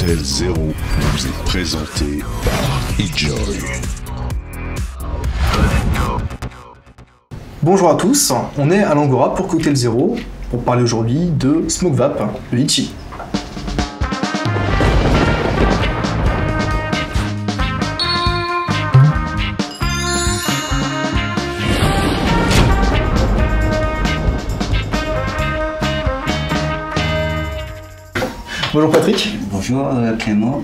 Cocktail Zéro vous est présenté par Enjoy. Bonjour à tous, on est à l'Angora pour Cocktail Zéro pour parler aujourd'hui de Smoke Vape, le litchi. Bonjour Patrick. Bonjour Clément.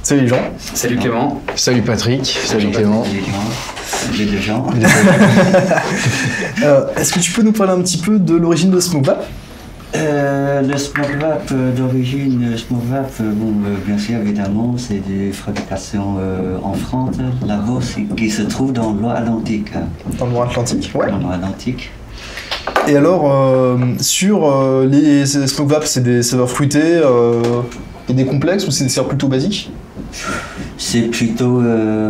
Salut Jean. Salut Clément. Salut Patrick. Salut Clément. Les deux gens. Est-ce que tu peux nous parler un petit peu de l'origine de Smoke Vape? Le Smoke Vape d'origine, Smoke Vape, bien sûr évidemment, c'est des fabrications en France, là-bas, qui se trouve dans l'Atlantique. Dans le Nord-Atlantique, ouais. Dans l'Atlantique. Et alors, sur les Smoke Vape, c'est des saveurs fruitées et des complexes ou c'est des saveurs plutôt basiques? C'est plutôt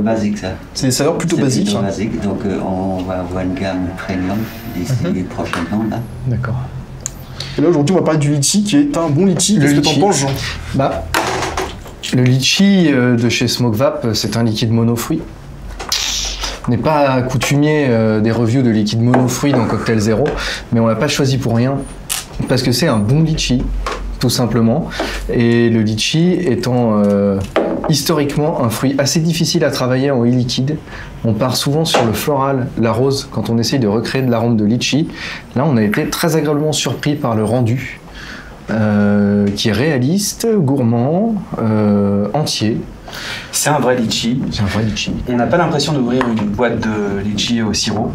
basique ça. C'est des saveurs plutôt basiques. Plutôt basique, donc on va avoir une gamme premium d'ici les prochains temps là. D'accord. Et là aujourd'hui on va parler du litchi qui est un bon litchi. Qu'est-ce que t'en penses Jean? Le litchi de chez Smoke Vape, c'est un liquide monofruit. On n'est pas coutumier des reviews de liquide monofruit dans Cocktail Zéro, mais on l'a pas choisi pour rien, parce que c'est un bon litchi, tout simplement. Et le litchi étant historiquement un fruit assez difficile à travailler en e-liquide, on part souvent sur le floral, la rose, quand on essaye de recréer de l'arôme de litchi. Là, on a été très agréablement surpris par le rendu, qui est réaliste, gourmand, entier. C'est un vrai litchi. C'est un vrai litchi. On n'a pas l'impression d'ouvrir une boîte de litchi au sirop.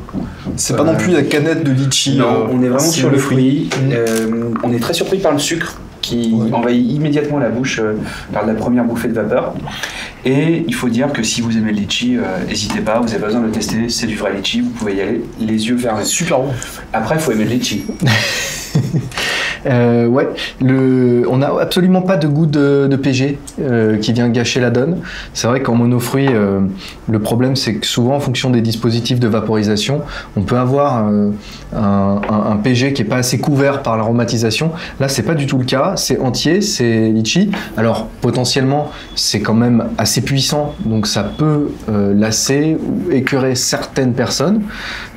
C'est pas non plus la canette de litchi. Non, on est vraiment sur le fruit. On est très surpris par le sucre qui envahit immédiatement la bouche lors de la première bouffée de vapeur. Et il faut dire que si vous aimez le litchi, n'hésitez pas, vous avez pas besoin de le tester, c'est du vrai litchi, vous pouvez y aller les yeux fermés. Super bon. Après, il faut aimer le litchi. Ouais, on n'a absolument pas de goût de PG qui vient gâcher la donne. C'est vrai qu'en monofruit, le problème c'est que souvent en fonction des dispositifs de vaporisation, on peut avoir un PG qui est pas assez couvert par l'aromatisation. Là, c'est pas du tout le cas. C'est entier, c'est litchi. Alors potentiellement, c'est quand même assez puissant, donc ça peut lasser ou écœurer certaines personnes.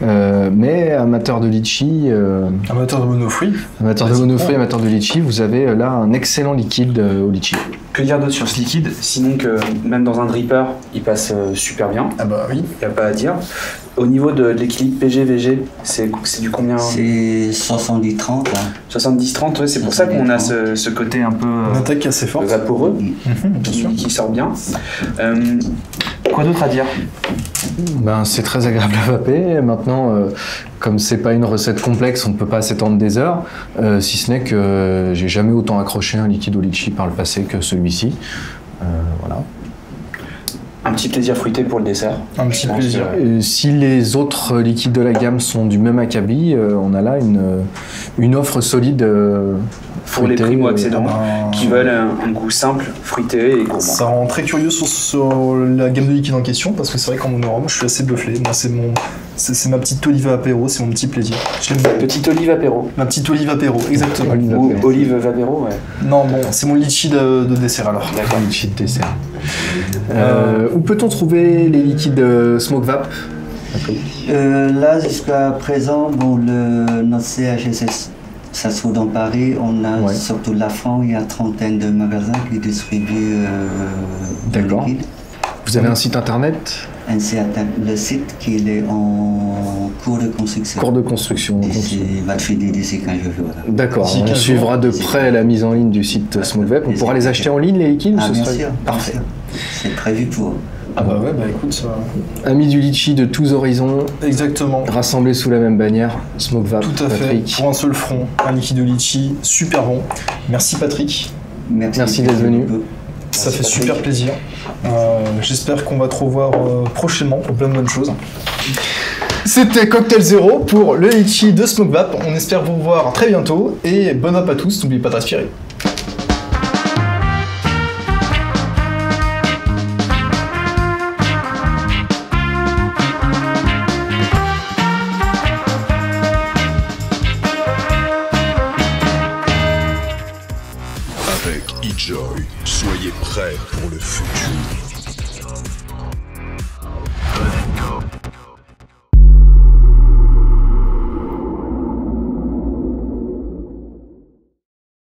Mais amateurs de litchi, amateur de monofruit. Amateur de litchi, vous avez là un excellent liquide au litchi. Que dire d'autre sur ce liquide, sinon que même dans un dripper, il passe super bien. Ah bah oui. Il n'y a pas à dire. Au niveau de l'équilibre PG-VG, c'est du combien? C'est 70-30. Hein. 70-30, ouais, c'est pour ça qu'on a ce côté un peu Une attaque assez forte. vaporeux, Bien sûr. qui sort bien. Quoi d'autre à dire? Ben, c'est très agréable à vaper. Maintenant, comme c'est pas une recette complexe, on ne peut pas s'étendre des heures, si ce n'est que j'ai jamais autant accroché un liquide au litchi par le passé que celui-ci. Voilà. Un petit plaisir fruité pour le dessert. Un petit plaisir. Si les autres liquides de la gamme sont du même acabit, on a là une offre solide pour les primo-accédants qui veulent un goût simple, fruité et gourmand. Ça rend très curieux sur la gamme de liquide en question parce que c'est vrai qu'en monarome, je suis assez bluffé. Moi, c'est ma petite olive apéro, c'est mon petit plaisir. Petite olive apéro. Ma petite olive apéro, exactement. Ou olive vapéro, ouais. Non, bon, c'est mon litchi de dessert alors. D'accord, litchi de dessert. Où peut-on trouver les liquides Smoke Vape? Là, jusqu'à présent, notre CHSS, ça se trouve dans Paris. On a surtout la France, il y a une trentaine de magasins qui distribuent le liquide. Vous avez un site internet? Le site qui est en cours de construction. Cours de construction. Il va te filer d'ici 15 jours. Voilà. D'accord, on suivra de près la mise en ligne du site Smoke Vape. On pourra les acheter en ligne, les liquides? Bien sûr. Parfait. C'est prévu pour. Ah bah ouais, bah écoute, ça... Amis du litchi de tous horizons. Exactement. Rassemblés sous la même bannière, Smoke Vape. Tout à fait, pour un seul front, un liquide de litchi, super bon. Merci Patrick. Merci d'être venu. Ça fait super plaisir. J'espère qu'on va te revoir prochainement pour plein de bonnes choses. C'était Cocktail Zéro pour le litchi de Smoke Vape. On espère vous revoir très bientôt et bonne vape à tous. N'oubliez pas de respirer. Avec eJoy, soyez prêts pour le futur.